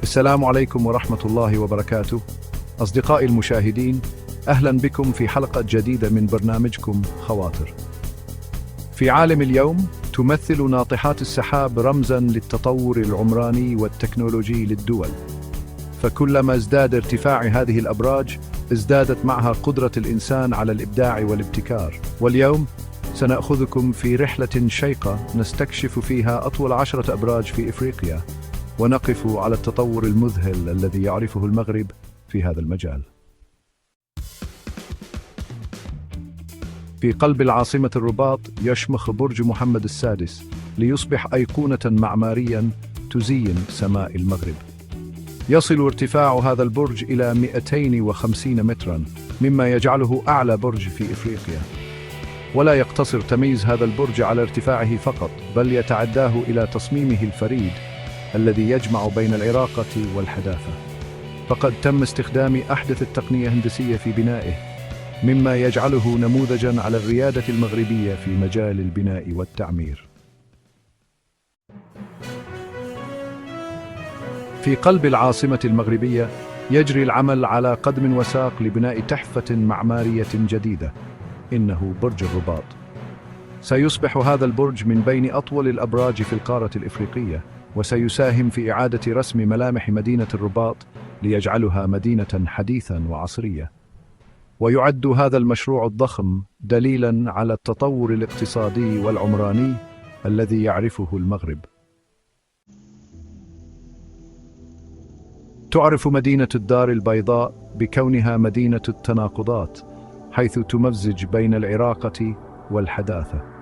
السلام عليكم ورحمة الله وبركاته. أصدقائي المشاهدين، أهلا بكم في حلقة جديدة من برنامجكم خواطر. في عالم اليوم تمثل ناطحات السحاب رمزاً للتطور العمراني والتكنولوجي للدول، فكلما ازداد ارتفاع هذه الأبراج ازدادت معها قدرة الإنسان على الإبداع والابتكار. واليوم سنأخذكم في رحلة شيقة نستكشف فيها أطول 10 أبراج في إفريقيا، ونقف على التطور المذهل الذي يعرفه المغرب في هذا المجال. في قلب العاصمة الرباط يشمخ برج محمد السادس ليصبح أيقونة معمارياً تزين سماء المغرب. يصل ارتفاع هذا البرج إلى 250 متراً، مما يجعله أعلى برج في إفريقيا. ولا يقتصر تميز هذا البرج على ارتفاعه فقط، بل يتعداه إلى تصميمه الفريد الذي يجمع بين العراقة والحداثة. فقد تم استخدام أحدث التقنية الهندسية في بنائه، مما يجعله نموذجاً على الريادة المغربية في مجال البناء والتعمير. في قلب العاصمة المغربية يجري العمل على قدم وساق لبناء تحفة معمارية جديدة، إنه برج الرباط. سيصبح هذا البرج من بين أطول الأبراج في القارة الإفريقية، وسيساهم في إعادة رسم ملامح مدينة الرباط ليجعلها مدينة حديثة وعصرية. ويعد هذا المشروع الضخم دليلاً على التطور الاقتصادي والعمراني الذي يعرفه المغرب. تعرف مدينة الدار البيضاء بكونها مدينة التناقضات، حيث تمزج بين العراقة والحداثة.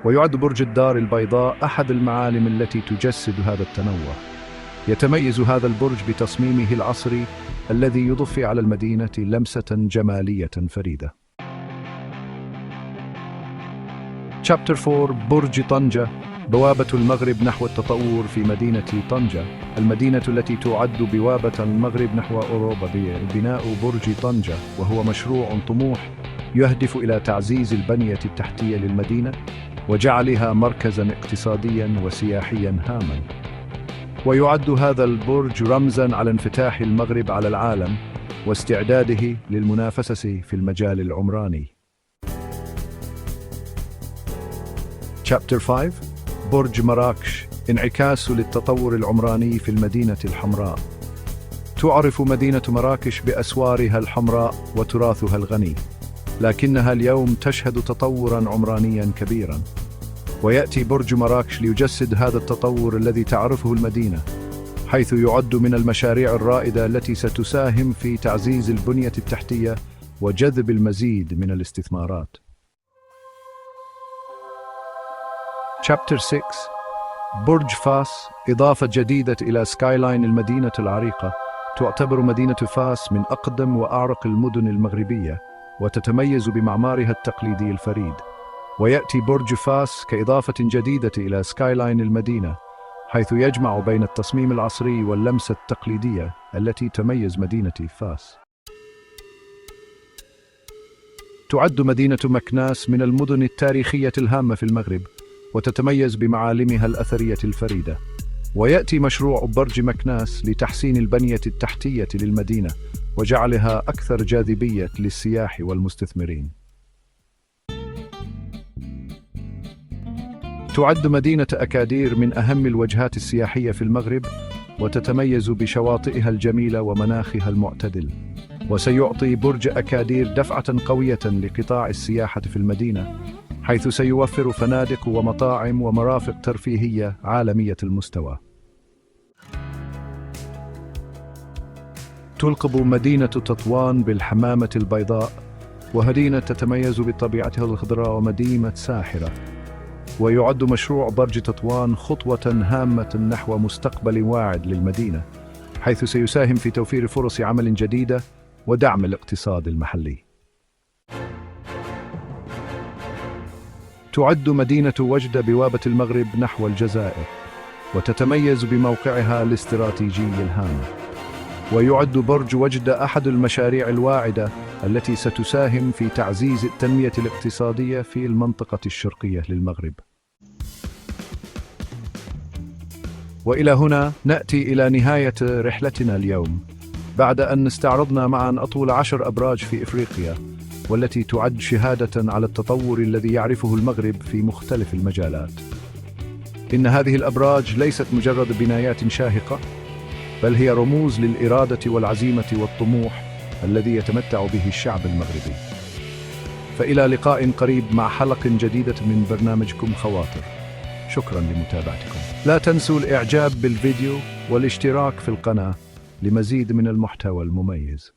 ويعد برج الدار البيضاء أحد المعالم التي تجسد هذا التنوع. يتميز هذا البرج بتصميمه العصري الذي يضفي على المدينة لمسة جمالية فريدة. Chapter 4 برج طنجة، بوابة المغرب نحو التطور في مدينة طنجة. المدينة التي تعد بوابة المغرب نحو أوروبا. بناء برج طنجة وهو مشروع طموح يهدف إلى تعزيز البنية التحتية للمدينة وجعلها مركزاً اقتصادياً وسياحياً هاماً. ويعد هذا البرج رمزاً على انفتاح المغرب على العالم واستعداده للمنافسة في المجال العمراني. Chapter 5 برج مراكش، انعكاس للتطور العمراني في المدينة الحمراء. تعرف مدينة مراكش بأسوارها الحمراء وتراثها الغني، لكنها اليوم تشهد تطوراً عمرانياً كبيراً. ويأتي برج مراكش ليجسد هذا التطور الذي تعرفه المدينة، حيث يعد من المشاريع الرائدة التي ستساهم في تعزيز البنية التحتية وجذب المزيد من الاستثمارات. Chapter 6 برج فاس، إضافة جديدة إلى سكايلاين المدينة العريقة. تعتبر مدينة فاس من أقدم وأعرق المدن المغربية، وتتميز بمعمارها التقليدي الفريد. ويأتي برج فاس كإضافة جديدة إلى سكايلاين المدينة، حيث يجمع بين التصميم العصري واللمسة التقليدية التي تميز مدينة فاس. تعد مدينة مكناس من المدن التاريخية الهامة في المغرب، وتتميز بمعالمها الأثرية الفريدة. ويأتي مشروع برج مكناس لتحسين البنية التحتية للمدينة وجعلها أكثر جاذبية للسياح والمستثمرين. تعد مدينة أكادير من أهم الوجهات السياحية في المغرب، وتتميز بشواطئها الجميلة ومناخها المعتدل. وسيعطي برج أكادير دفعة قوية لقطاع السياحة في المدينة، حيث سيوفر فنادق ومطاعم ومرافق ترفيهية عالمية المستوى. تلقب مدينة تطوان بالحمامة البيضاء، ومدينة تتميز بطبيعتها الخضراء ومدينة ساحرة. ويعد مشروع برج تطوان خطوة هامة نحو مستقبل واعد للمدينة، حيث سيساهم في توفير فرص عمل جديدة ودعم الاقتصاد المحلي. تعد مدينة وجدة بوابة المغرب نحو الجزائر، وتتميز بموقعها الاستراتيجي الهام. ويعد برج وجدة أحد المشاريع الواعدة التي ستساهم في تعزيز التنمية الاقتصادية في المنطقة الشرقية للمغرب. وإلى هنا نأتي إلى نهاية رحلتنا اليوم، بعد أن استعرضنا معا أطول 10 أبراج في إفريقيا، والتي تعد شهادة على التطور الذي يعرفه المغرب في مختلف المجالات. إن هذه الأبراج ليست مجرد بنايات شاهقة، بل هي رموز للإرادة والعزيمة والطموح الذي يتمتع به الشعب المغربي. فإلى لقاء قريب مع حلقة جديدة من برنامجكم خواطر. شكرا لمتابعتكم. لا تنسوا الإعجاب بالفيديو والاشتراك في القناة لمزيد من المحتوى المميز.